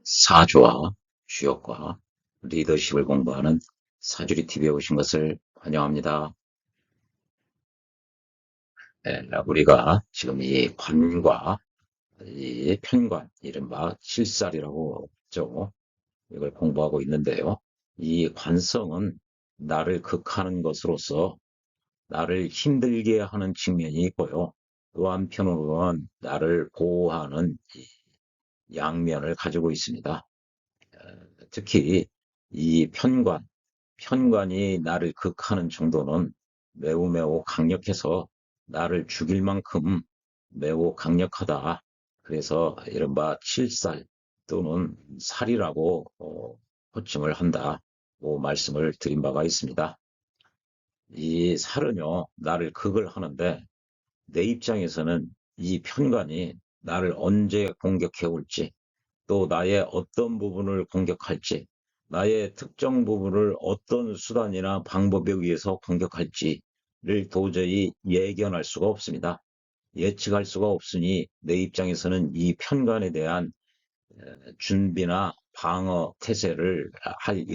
사주와 주역과 리더십을 공부하는 사주리 TV에 오신 것을 환영합니다. 네, 우리가 지금 이 관과 이 편관, 이른바 실살이라고 하죠. 이걸 공부하고 있는데요. 이 관성은 나를 극하는 것으로서 나를 힘들게 하는 측면이 있고요. 또 한편으로는 나를 보호하는 양면을 가지고 있습니다. 특히 이 편관이 나를 극하는 정도는 매우 강력해서 나를 죽일 만큼 매우 강력하다. 그래서 이른바 칠살 또는 살이라고 호칭을 한다고 말씀을 드린 바가 있습니다. 이 살은요, 나를 극을 하는데 내 입장에서는 이 편관이 나를 언제 공격해 올지 또 나의 어떤 부분을 공격할지, 나의 특정 부분을 어떤 수단이나 방법에 의해서 공격할지를 도저히 예견할 수가 없습니다. 예측할 수가 없으니 내 입장에서는 이 편관에 대한 준비나 방어 태세를 할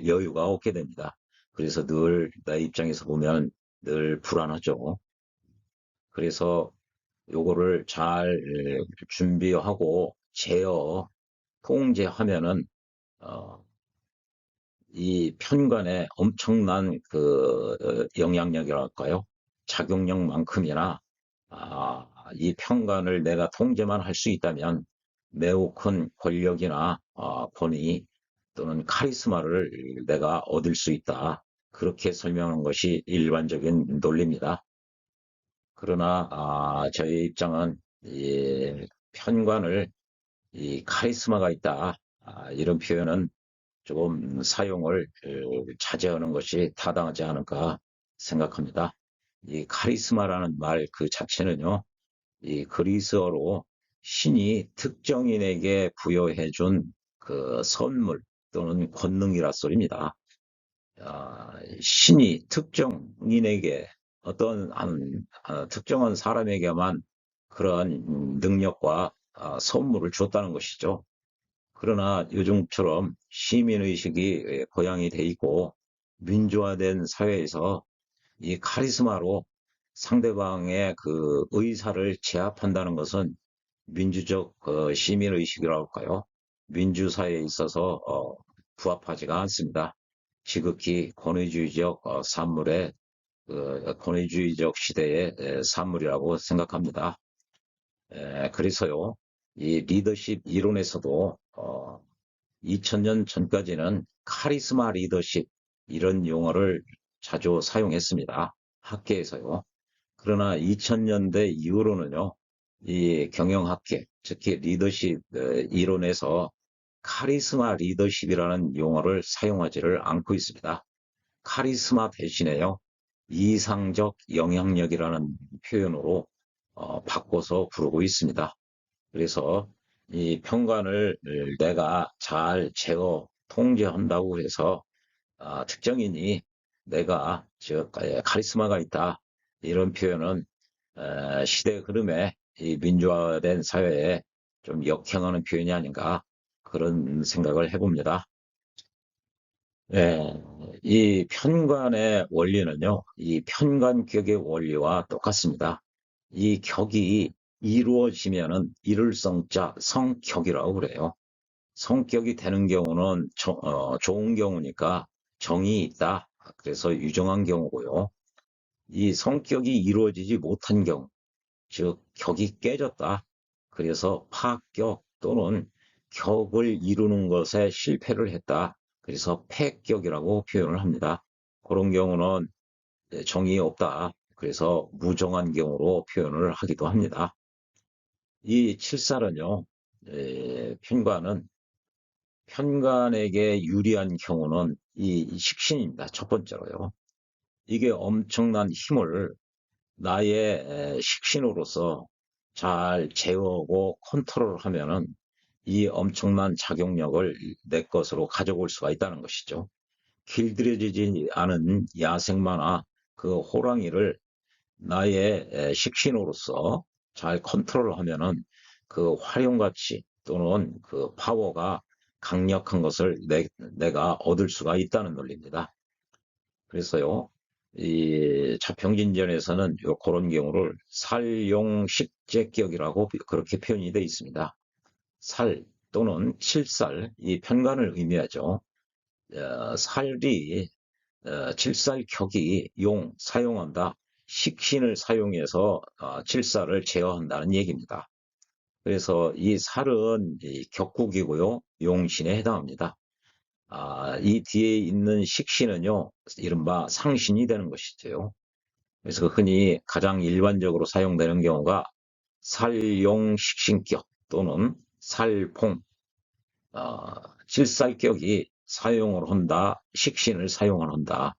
여유가 없게 됩니다. 그래서 늘 내 입장에서 보면 늘 불안하죠. 그래서 요거를 잘 준비하고 제어 통제하면은 어, 이 편관의 엄청난 그 영향력이랄까요? 작용력만큼이나 이 편관을 내가 통제만 할 수 있다면 매우 큰 권력이나 권위 또는 카리스마를 내가 얻을 수 있다. 그렇게 설명한 것이 일반적인 논리입니다. 그러나 저의 입장은 이 편관을 이 카리스마가 있다. 이런 표현은 조금 사용을 자제하는 것이 타당하지 않을까 생각합니다. 이 카리스마라는 말 그 자체는요, 이 그리스어로 신이 특정인에게 부여해 준 그 선물 또는 권능이라 소리입니다. 신이 특정인에게 특정한 사람에게만 그러한 능력과 선물을 줬다는 것이죠. 그러나 요즘처럼 시민의식이 고양이 돼 있고 민주화된 사회에서 이 카리스마로 상대방의 그 의사를 제압한다는 것은 민주적 시민의식이라고 할까요? 민주사회에 있어서 부합하지가 않습니다. 지극히 권위주의적 산물의 권위주의적 시대의 산물이라고 생각합니다. 그래서요, 이 리더십 이론에서도 2000년 전까지는 카리스마 리더십 이런 용어를 자주 사용했습니다. 학계에서요. 그러나 2000년대 이후로는요, 이 경영학계, 특히 리더십 이론에서 카리스마 리더십이라는 용어를 사용하지를 않고 있습니다. 카리스마 대신에요, 이상적 영향력이라는 표현으로 바꿔서 부르고 있습니다. 그래서 이 편관을 내가 잘 제어, 통제한다고 해서 특정인이 내가 즉 카리스마가 있다 이런 표현은 시대 흐름에 이 민주화된 사회에 좀 역행하는 표현이 아닌가 그런 생각을 해봅니다. 예, 이 편관의 원리는요, 이 편관격의 원리와 똑같습니다. 이 격이 이루어지면은 이룰 성자 성격이라고 그래요. 성격이 되는 경우는 좋은 경우니까 정이 있다. 그래서 유정한 경우고요. 이 성격이 이루어지지 못한 경우, 즉 격이 깨졌다. 그래서 파격 또는 격을 이루는 것에 실패를 했다. 그래서 패격이라고 표현을 합니다. 그런 경우는 정이 없다. 그래서 무정한 경우로 표현을 하기도 합니다. 이 칠살은요, 편관은 편관에게 유리한 경우는 이 식신입니다. 첫 번째로요. 이게 엄청난 힘을 나의 식신으로서 잘 제어하고 컨트롤하면은 이 엄청난 작용력을 내 것으로 가져올 수가 있다는 것이죠. 길들여지지 않은 야생마나 그 호랑이를 나의 식신으로서 잘 컨트롤하면은 그 활용가치 또는 그 파워가 강력한 것을 내가 얻을 수가 있다는 논리입니다. 그래서요, 이 자평진전에서는 그런 경우를 살용식재격이라고 그렇게 표현이 되어 있습니다. 살 또는 실살, 이 편관을 의미하죠. 살이 칠살격이 사용한다. 식신을 사용해서 칠살을 제어한다는 얘기입니다. 그래서 이 살은 이 격국이고요. 용신에 해당합니다. 이 뒤에 있는 식신은요, 이른바 상신이 되는 것이죠. 그래서 흔히 가장 일반적으로 사용되는 경우가 살용식신격 또는 살봉, 칠살격이 사용을 한다, 식신을 사용을 한다.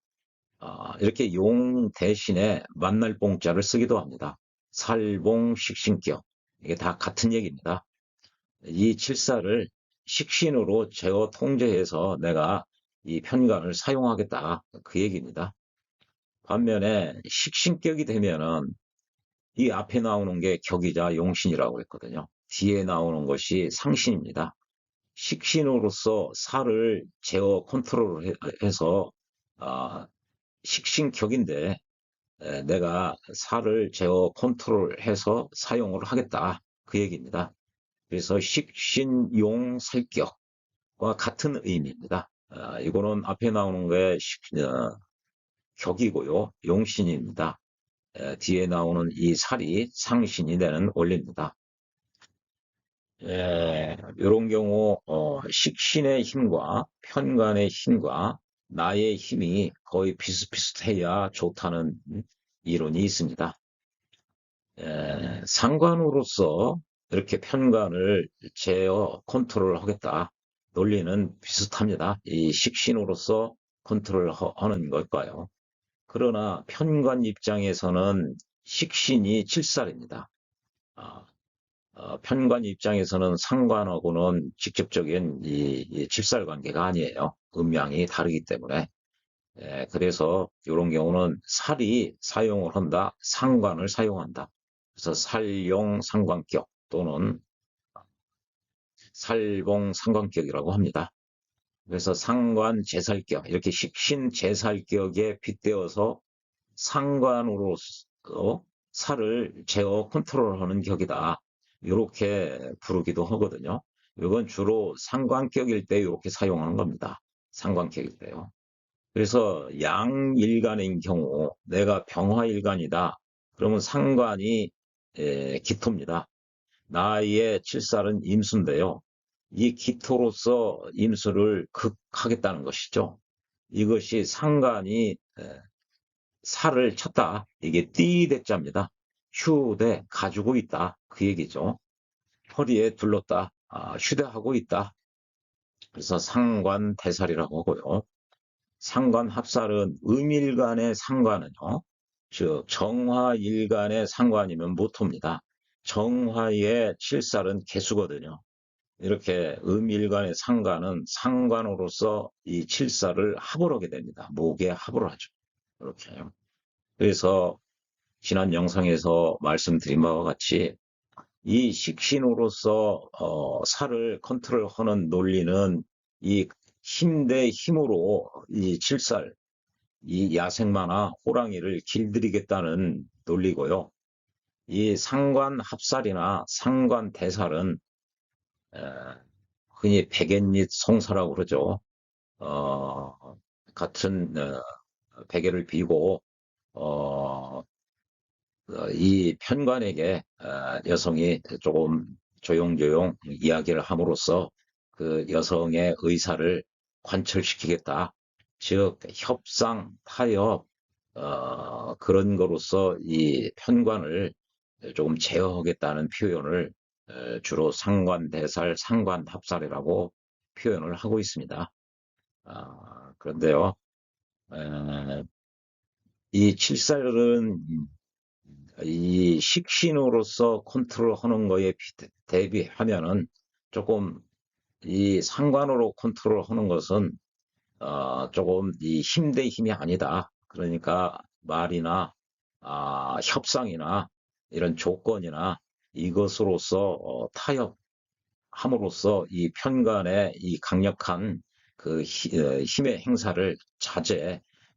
이렇게 용 대신에 만날 봉자를 쓰기도 합니다. 살봉, 식신격. 이게 다 같은 얘기입니다. 이 칠사를 식신으로 제어 통제해서 내가 이 편관을 사용하겠다. 그 얘기입니다. 반면에 식신격이 되면은 이 앞에 나오는 게 격이자 용신이라고 했거든요. 뒤에 나오는 것이 상신입니다. 식신으로서 살을 제어 컨트롤해서 식신격인데 내가 살을 제어 컨트롤해서 사용을 하겠다. 그 얘기입니다. 그래서 식신용 살격과 같은 의미입니다. 이거는 앞에 나오는 게 격이고요. 용신입니다. 뒤에 나오는 이 살이 상신이 되는 원리입니다. 이런 경우 식신의 힘과 편관의 힘과 나의 힘이 거의 비슷비슷해야 좋다는 이론이 있습니다. 상관으로서 이렇게 편관을 제어 컨트롤하겠다 논리는 비슷합니다. 이 식신으로서 컨트롤하는 걸까요? 그러나 편관 입장에서는 식신이 칠살입니다. 편관 입장에서는 상관하고는 직접적인 이 칠살 관계가 아니에요. 음양이 다르기 때문에. 그래서 이런 경우는 살이 사용을 한다, 상관을 사용한다. 그래서 살용 상관격 또는 살봉 상관격이라고 합니다. 그래서 상관 제살격, 이렇게 식신 제살격에 빗대어서 상관으로서 살을 제어 컨트롤하는 격이다. 이렇게 부르기도 하거든요. 이건 주로 상관격일 때 이렇게 사용하는 겁니다. 상관격일 때요. 그래서 양일간인 경우 내가 병화일간이다. 그러면 상관이 기토입니다. 나의 칠살은 임수인데요. 이 기토로서 임수를 극하겠다는 것이죠. 이것이 상관이 살을 쳤다. 이게 띠대자입니다. 휴대 가지고 있다. 그 얘기죠. 허리에 둘렀다. 휴대하고 있다. 그래서 상관대살이라고 하고요. 상관합살은 음일간의 상관은요. 즉 정화일간의 상관이면 모토입니다. 정화의 칠살은 개수거든요. 이렇게 음일간의 상관은 상관으로서 이 칠살을 합을 하게 됩니다. 목에 합을 하죠. 이렇게요. 그래서 지난 영상에서 말씀드린 바와 같이 이 식신으로서 살을 컨트롤하는 논리는 이 힘 대 힘으로 이 칠살, 이 야생마나 호랑이를 길들이겠다는 논리고요. 이 상관합살이나 상관대살은 흔히 백엔릿 송사라고 그러죠. 같은 베개를 비고 이 편관에게 여성이 조금 조용조용 이야기를 함으로써 그 여성의 의사를 관철시키겠다. 즉 협상, 타협 그런 거로서 이 편관을 조금 제어하겠다는 표현을 주로 상관대살, 상관합살이라고 표현을 하고 있습니다. 그런데요, 이 칠살은 이 식신으로서 컨트롤하는 거에 대비하면은 조금 이 상관으로 컨트롤하는 것은 조금 이 힘 대 힘이 아니다. 그러니까 말이나 협상이나 이런 조건이나 이것으로서 타협 함으로써 이 편간의 이 강력한 그 힘의 행사를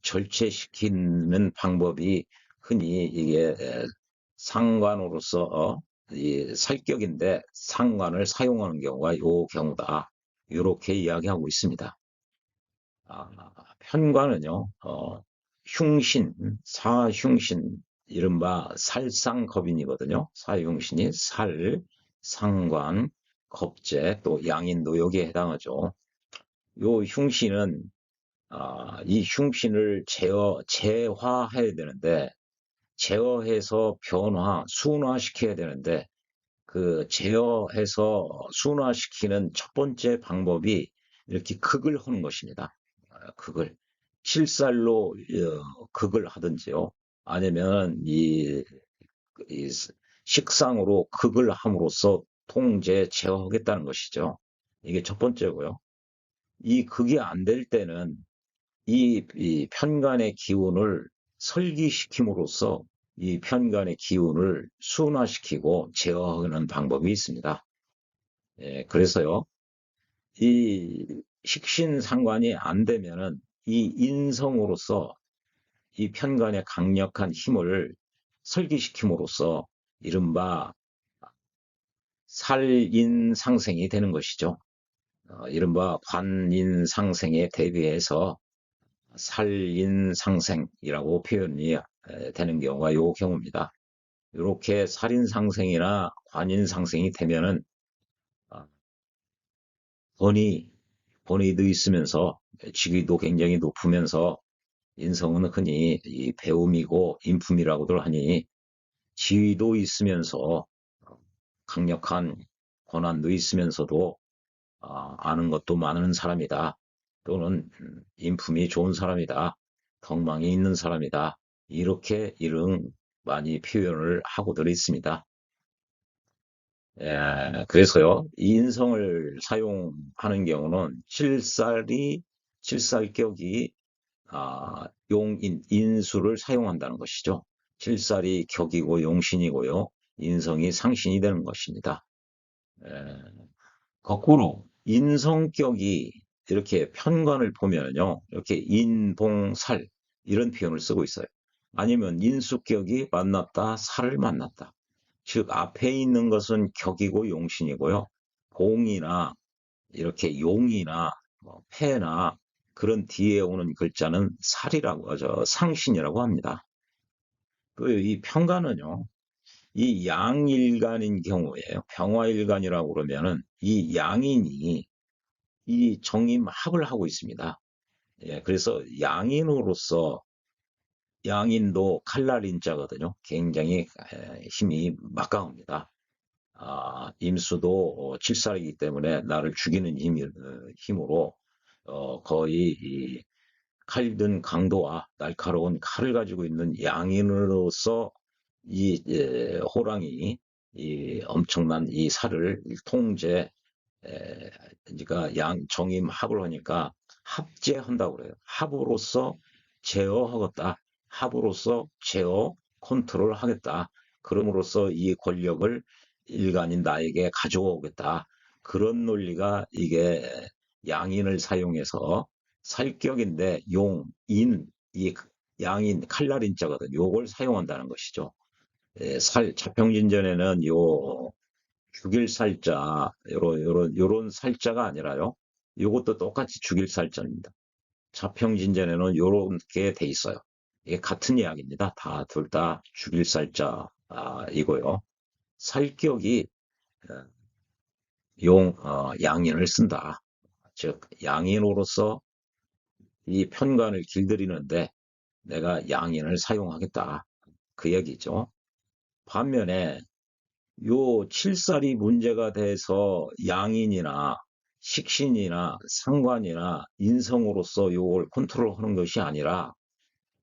절제시키는 방법이 흔히 이게 상관으로서 이 살격인데 상관을 사용하는 경우가 요 경우다. 이렇게 이야기하고 있습니다. 아, 편관은요, 흉신, 사흉신, 이른바 살상겁인이거든요. 사흉신이 살, 상관, 겁제, 또 양인도 여기에 해당하죠. 요 흉신은, 이 흉신을 제화해야 되는데, 제어해서 순화시켜야 되는데, 그 제어해서 순화시키는 첫 번째 방법이 이렇게 극을 하는 것입니다. 극을. 칠살로 극을 하든지요. 아니면 이 식상으로 극을 함으로써 제어하겠다는 것이죠. 이게 첫 번째고요. 이 극이 안 될 때는 이 편간의 기운을 설기시킴으로써 이 편간의 기운을 순화시키고 제어하는 방법이 있습니다. 예, 그래서요, 이 식신상관이 안 되면은 이 인성으로서 이 편간의 강력한 힘을 설기시킴으로써 이른바 살인상생이 되는 것이죠. 이른바 관인상생에 대비해서 살인상생이라고 표현이 되는 경우가 요 경우입니다. 이렇게 살인상생이나 관인상생이 되면은 아, 번이도 있으면서 직위도 굉장히 높으면서 인성은 흔히 이 배움이고 인품이라고들 하니 지위도 있으면서 강력한 권한도 있으면서도 아는 것도 많은 사람이다. 또는 인품이 좋은 사람이다. 덕망이 있는 사람이다. 이렇게 많이 표현을 하고들 있습니다. 예, 그래서요, 이 인성을 사용하는 경우는 칠살격이 인수를 사용한다는 것이죠. 칠살이 격이고 용신이고요. 인성이 상신이 되는 것입니다. 에, 거꾸로 인성격이 이렇게 편관을 보면요. 이렇게 인봉살 이런 표현을 쓰고 있어요. 아니면 인수격이 만났다, 살을 만났다. 즉 앞에 있는 것은 격이고 용신이고요. 봉이나 이렇게 용이나 패나 그런 뒤에 오는 글자는 상신이라고 합니다. 그 이 평가는요, 이 양일간인 경우에요. 병화일간이라고 그러면은 이 양인이 이 정임합을 하고 있습니다. 예, 그래서 양인으로서 양인도 칼날인자거든요. 굉장히 힘이 막강합니다. 임수도 칠살이기 때문에 나를 죽이는 힘으로 거의 이 칼든 강도와 날카로운 칼을 가지고 있는 양인으로서 이 호랑이 이 엄청난 이 살을 통제 그러니까 정임합을 하니까 합제한다고 그래요. 합으로서 제어하겠다. 합으로서 제어 컨트롤 하겠다. 그럼으로써 이 권력을 일간인 나에게 가져오겠다. 그런 논리가 이게 양인을 사용해서 살격인데 이 양인 칼날인자거든. 요걸 사용한다는 것이죠. 자평진전에는 죽일 살자, 요런 살자가 아니라요. 요것도 똑같이 죽일 살자입니다. 자평진전에는 요렇게 돼 있어요. 이게 같은 이야기입니다. 둘 다 죽일 살자, 이고요. 살격이 양인을 쓴다. 즉, 양인으로서 이 편관을 길들이는데 내가 양인을 사용하겠다. 그 얘기죠. 반면에 요 칠살이 문제가 돼서 양인이나 식신이나 상관이나 인성으로서 요걸 컨트롤하는 것이 아니라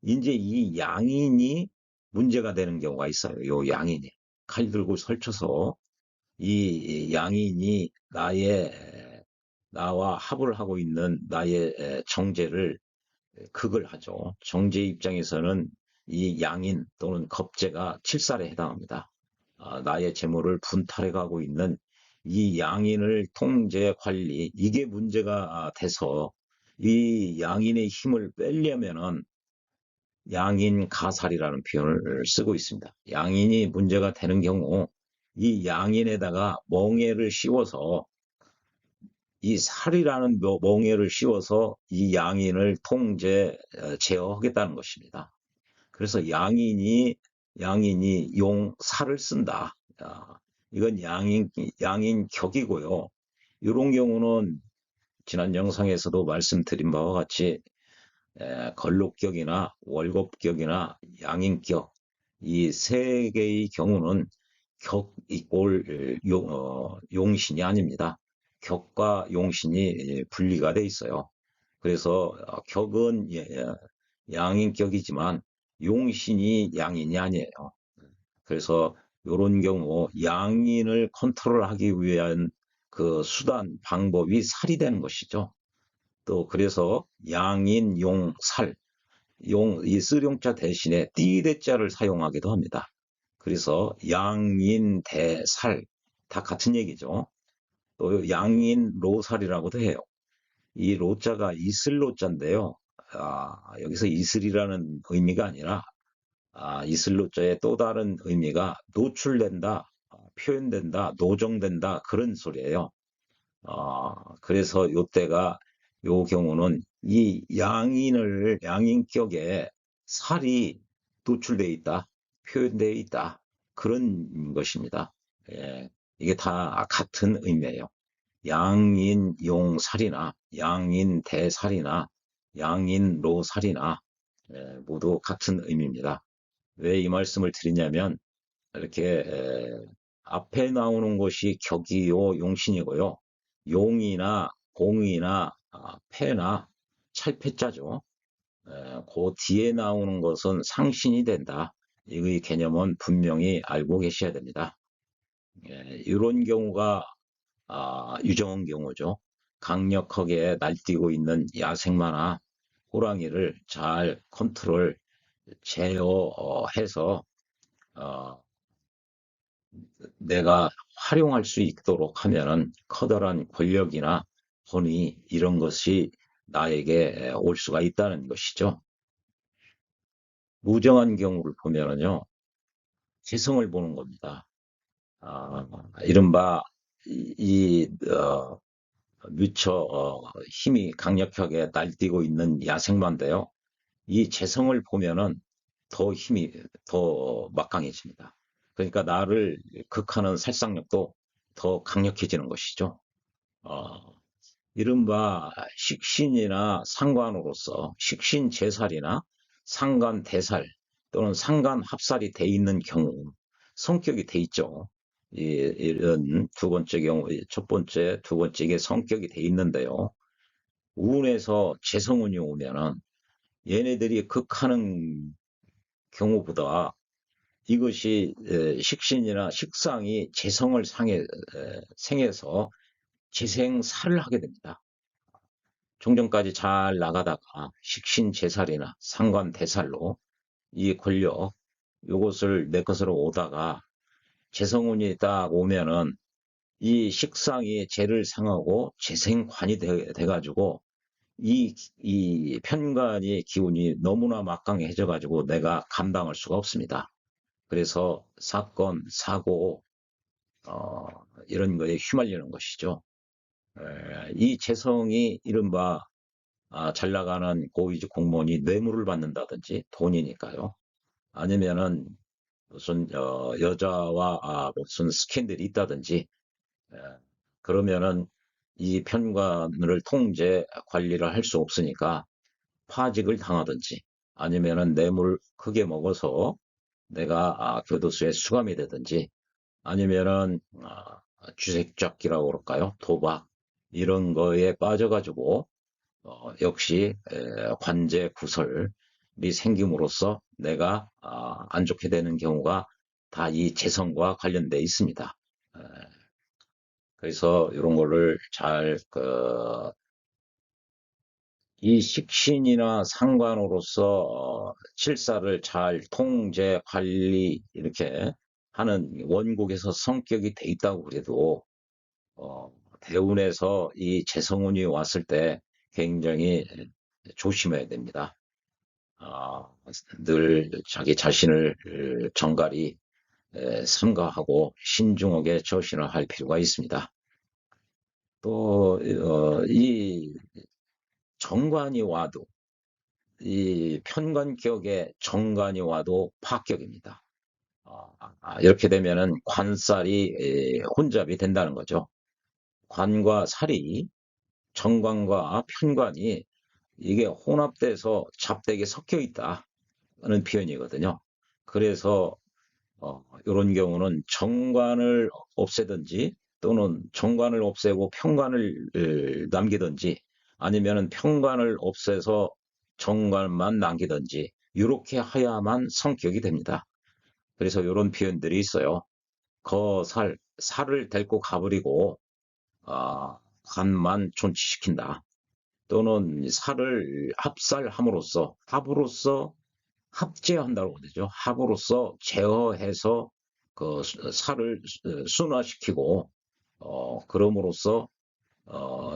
이제 이 양인이 문제가 되는 경우가 있어요. 요 양인이 칼 들고 설쳐서 이 양인이 나와 합을 하고 있는 나의 정제를 극을 하죠. 정제 입장에서는 이 양인 또는 겁제가 칠살에 해당합니다. 나의 재물을 분탈해 가고 있는 이 양인을 통제 관리 이게 문제가 돼서 이 양인의 힘을 빼려면은 양인 가살이라는 표현을 쓰고 있습니다. 양인이 문제가 되는 경우 이 양인에다가 멍에를 씌워서 이 살이라는 멍에를 씌워서 이 양인을 제어하겠다는 것입니다. 그래서 양인이 살을 쓴다. 이건 양인 격이고요. 이런 경우는 지난 영상에서도 말씀드린 바와 같이 걸록격이나 월곡격이나 양인격 이 세 개의 경우는 격 이꼴 용신이 아닙니다. 격과 용신이 분리가 돼 있어요. 그래서 격은 양인격이지만 용신이 양인이 아니에요. 그래서 이런 경우 양인을 컨트롤하기 위한 그 수단 방법이 살이 되는 것이죠. 또 그래서 양인 용살 이 쓰룡자 대신에 띠대자를 사용하기도 합니다. 그래서 양인 대살 다 같은 얘기죠. 또 양인 로살이라고도 해요. 이 로자가 이슬로자인데요. 여기서 이슬이라는 의미가 아니라 이슬로자의 또 다른 의미가 노출된다, 표현된다, 노정된다 그런 소리예요. 그래서 요 경우는 이 양인격에 살이 노출되어 있다, 표현되어 있다 그런 것입니다. 예, 이게 다 같은 의미예요. 양인용살이나 양인대살이나 양인로살이나 모두 같은 의미입니다. 왜 이 말씀을 드리냐면 이렇게 앞에 나오는 것이 격이요 용신이고요. 용이나 공이나 패나 찰패자죠. 그 뒤에 나오는 것은 상신이 된다. 이 개념은 분명히 알고 계셔야 됩니다. 이런 경우가 유정한 경우죠. 강력하게 날뛰고 있는 야생마나 호랑이를 잘 컨트롤, 제어해서 내가 활용할 수 있도록 하면은 커다란 권력이나 권위 이런 것이 나에게 올 수가 있다는 것이죠. 무정한 경우를 보면은요, 재성을 보는 겁니다. 아, 이른바 미처 힘이 강력하게 날뛰고 있는 야생마인데요. 이 재성을 보면은 더 막강해집니다. 그러니까 나를 극하는 살상력도 더 강력해지는 것이죠. 어, 이른바 식신이나 상관으로서 식신제살이나 상관대살 또는 상관합살이 돼 있는 경우 성격이 돼 있죠. 이런 두 번째 경우, 첫 번째, 두 번째 이게 성격이 돼 있는데요. 운에서 재성운이 오면은 얘네들이 극하는 경우보다 이것이 식신이나 식상이 재성을 생해서 재생살을 하게 됩니다. 종전까지 잘 나가다가 식신재살이나 상관대살로 이 권력 요것을 내 것으로 오다가 재성운이 딱 오면은 이 식상이 재를 상하고 재생관이 돼가지고 이 편관의 기운이 너무나 막강해져가지고 내가 감당할 수가 없습니다. 그래서 사건, 사고, 이런 거에 휘말리는 것이죠. 이 재성이 이른바 잘 나가는 고위직 공무원이 뇌물을 받는다든지 돈이니까요. 아니면은 무슨 여자와 무슨 스캔들이 있다든지 그러면은 이 편관을 통제 관리를 할 수 없으니까 파직을 당하든지 아니면은 뇌물 크게 먹어서 내가 교도소에 수감이 되든지 아니면은 쥐새끼라고 그럴까요? 도박 이런 거에 빠져가지고 역시 관제 구설이 생김으로써 내가 안 좋게 되는 경우가 다 이 재성과 관련돼 있습니다. 그래서 이런 거를 이 식신이나 상관으로서 칠사를 잘 통제, 관리 이렇게 하는 원국에서 성격이 돼 있다고 그래도 대운에서 이 재성운이 왔을 때 굉장히 조심해야 됩니다. 아, 늘 자기 자신을 정갈히 삼가하고 신중하게 처신을 할 필요가 있습니다. 또, 이 정관이 와도, 이 편관격에 정관이 와도 파격입니다. 이렇게 되면은 관살이 혼잡이 된다는 거죠. 관과 살이, 정관과 편관이 이게 혼합돼서 잡되게 섞여 있다는 표현이거든요. 그래서 이런 경우는 정관을 없애든지 또는 정관을 없애고 편관을 남기든지 아니면은 편관을 없애서 정관만 남기든지 이렇게 해야만 성격이 됩니다. 그래서 이런 표현들이 있어요. 살을 데리고 가버리고 관만 존치시킨다. 또는 살을 합으로써 합제한다고 되죠. 합으로써 제어해서 그 살을 순화시키고 그럼으로써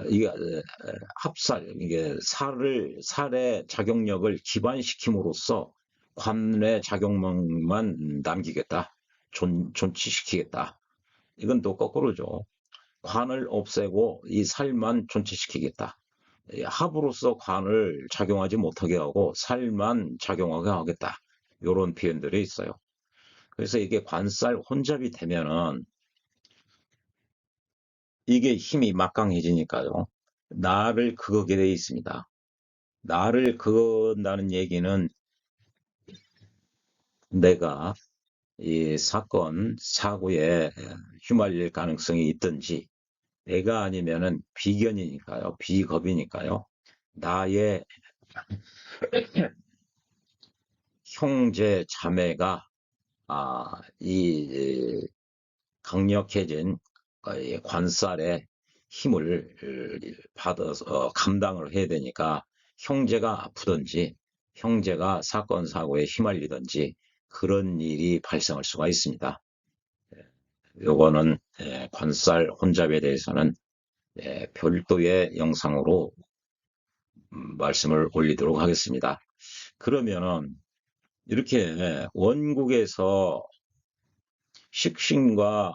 이게 이게 살의 작용력을 기반시킴으로써 관의 작용력만 남기겠다. 존치시키겠다. 이건 또 거꾸로죠. 관을 없애고 이 살만 존치시키겠다. 합으로서 관을 작용하지 못하게 하고 살만 작용하게 하겠다. 이런 표현들이 있어요. 그래서 이게 관살 혼잡이 되면은 이게 힘이 막강해지니까요. 나를 그거게 돼 있습니다. 나를 그건다는 얘기는 내가 이 사건, 사고에 휘말릴 가능성이 있든지 내가 아니면은 비견이니까요. 비겁이니까요. 나의 형제 자매가 이 강력해진 관살의 힘을 받아서 감당을 해야 되니까 형제가 아프든지 형제가 사건 사고에 휘말리든지 그런 일이 발생할 수가 있습니다. 요거는 관살 혼잡에 대해서는 별도의 영상으로 말씀을 올리도록 하겠습니다. 그러면은 이렇게 원국에서 식신과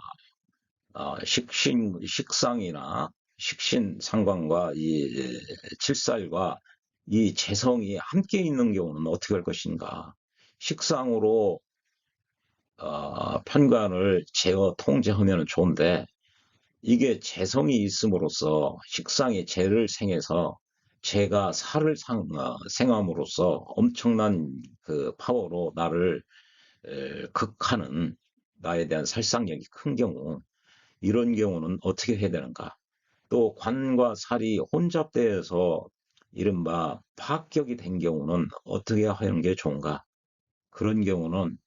식상이나 식신상관과 이 칠살과 이 재성이 함께 있는 경우는 어떻게 할 것인가? 식상으로 편관을 제어 통제하면 좋은데 이게 재성이 있음으로써 식상이 재를 생해서 재가 살을 생함으로써 엄청난 그 파워로 나를 극하는 나에 대한 살상력이 큰 경우 이런 경우는 어떻게 해야 되는가? 또 관과 살이 혼잡되어서 이른바 파격이 된 경우는 어떻게 하는 게 좋은가? 그런 경우는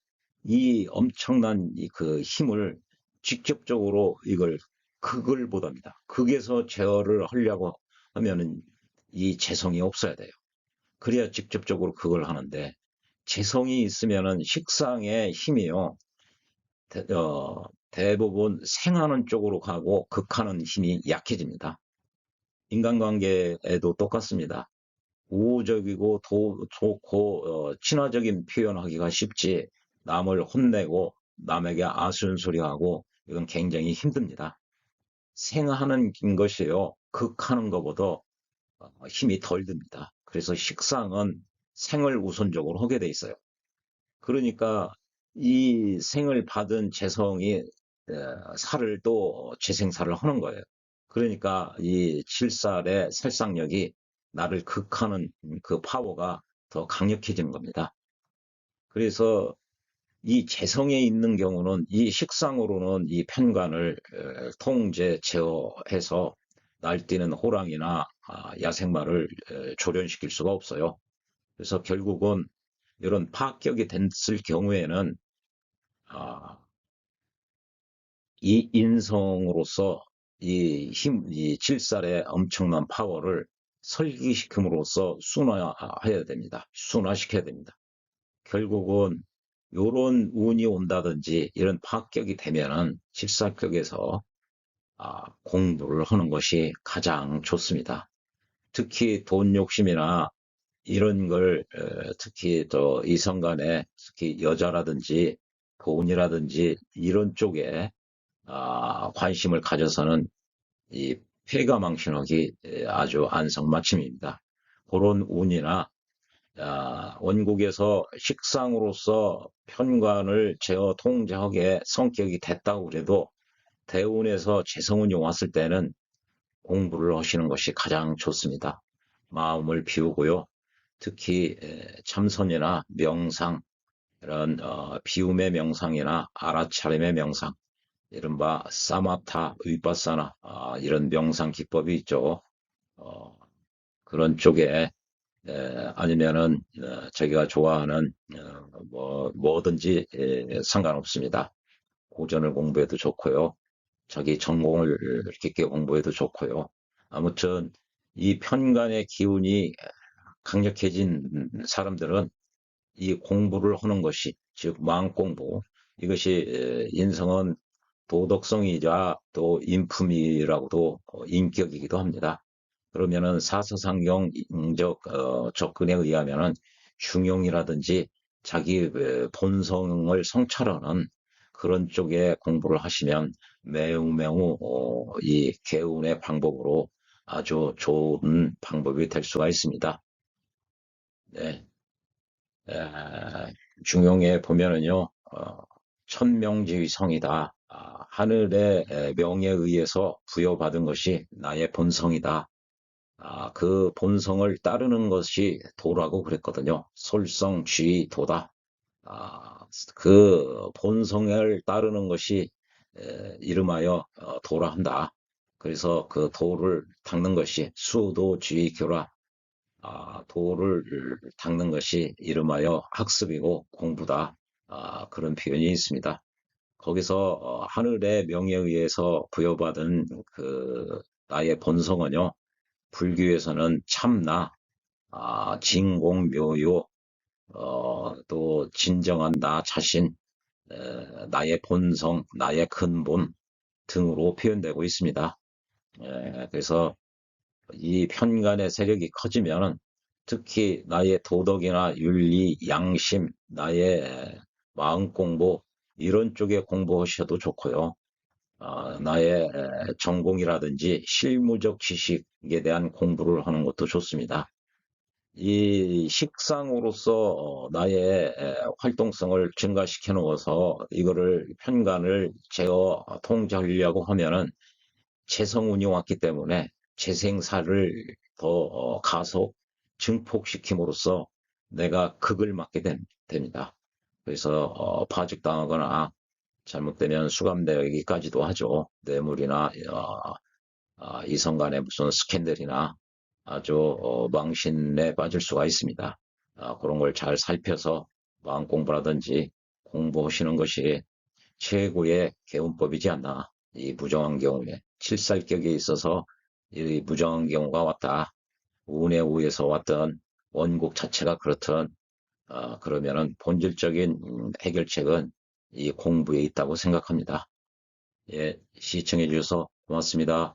이 엄청난 그 힘을 직접적으로 이걸 극을 못합니다. 극에서 제어를 하려고 하면은 이 재성이 없어야 돼요. 그래야 직접적으로 그걸 하는데 재성이 있으면은 식상의 힘이요. 대부분 생하는 쪽으로 가고 극하는 힘이 약해집니다. 인간관계에도 똑같습니다. 우호적이고 좋고 친화적인 표현하기가 쉽지 남을 혼내고 남에게 아쉬운소리하고 이건 굉장히 힘듭니다. 생하는 것이요. 극하는 것보다 힘이 덜 듭니다. 그래서 식상은 생을 우선적으로 하게 돼 있어요. 그러니까 이 생을 받은 재성이 살을 또 재생살을 하는 거예요. 그러니까 이 칠살의 살상력이 나를 극하는 그 파워가 더 강력해지는 겁니다. 그래서 이 재성에 있는 경우는 이 식상으로는 이 편관을 통제 제어해서 날뛰는 호랑이나 야생마를 조련시킬 수가 없어요. 그래서 결국은 이런 파격이 됐을 경우에는 아, 이 인성으로서 이 칠살의 엄청난 파워를 설기시킴으로써 순화해야 됩니다. 순화시켜야 됩니다. 결국은 요런 운이 온다든지 이런 파격이 되면은 칠살격에서 공부를 하는 것이 가장 좋습니다. 특히 돈 욕심이나 이런 걸 특히 또 이성 간에 특히 여자라든지 돈이라든지 이런 쪽에 관심을 가져서는 이 폐가망신하기 아주 안성맞춤입니다. 그런 운이나 원국에서 식상으로서 편관을 제어 통제하게 성격이 됐다고 그래도 대운에서 재성운이 왔을 때는 공부를 하시는 것이 가장 좋습니다. 마음을 비우고요. 특히 참선이나 명상, 이런 비움의 명상이나 알아차림의 명상, 이른바 사마타, 위파사나 이런 명상 기법이 있죠. 어, 그런 쪽에 아니면은 자기가 좋아하는 뭐든지 상관없습니다. 고전을 공부해도 좋고요. 자기 전공을 깊게 공부해도 좋고요. 아무튼 이 편간의 기운이 강력해진 사람들은 이 공부를 하는 것이, 즉 마음공부, 이것이 인성은 도덕성이자 또 인품이라고도 인격이기도 합니다. 그러면은 사서상경적 접근에 의하면은 중용이라든지 자기 본성을 성찰하는 그런 쪽에 공부를 하시면 매우 이 개운의 방법으로 아주 좋은 방법이 될 수가 있습니다. 네. 중용에 보면은요, 천명지의 성이다. 하늘의 명에 의해서 부여받은 것이 나의 본성이다. 그 본성을 따르는 것이 도라고 그랬거든요. 솔성쥐 도다. 그 본성을 따르는 것이 이름하여 도라 한다. 그래서 그 도를 닦는 것이 수도쥐교라. 도를 닦는 것이 이름하여 학습이고 공부다. 그런 표현이 있습니다. 거기서 하늘의 명에 의해서 부여받은 그 나의 본성은요, 불교에서는 참나, 진공묘요, 또 진정한 나 자신, 나의 본성, 나의 근본 등으로 표현되고 있습니다. 그래서 이 편간의 세력이 커지면 특히 나의 도덕이나 윤리, 양심, 나의 마음 공부 이런 쪽에 공부하셔도 좋고요. 나의 전공이라든지 실무적 지식에 대한 공부를 하는 것도 좋습니다. 이 식상으로서 나의 활동성을 증가시켜 놓아서 이거를 편간을 제어 통제하려고 하면은 재성운이 왔기 때문에 재생사를 더 가속 증폭시킴으로써 내가 극을 맞게 됩니다. 그래서 파직당하거나 잘못되면 수감되기까지도 하죠. 뇌물이나 이성 간의 무슨 스캔들이나 아주 망신에 빠질 수가 있습니다. 그런 걸 잘 살펴서 마음 공부라든지 공부하시는 것이 최고의 개운법이지 않나. 이 무정한 경우에 칠살격에 있어서 이 무정한 경우가 왔다. 운의 우에서 왔던 원국 자체가 그렇든 그러면은 본질적인 해결책은 이 공부에 있다고 생각합니다. 예, 시청해 주셔서 고맙습니다.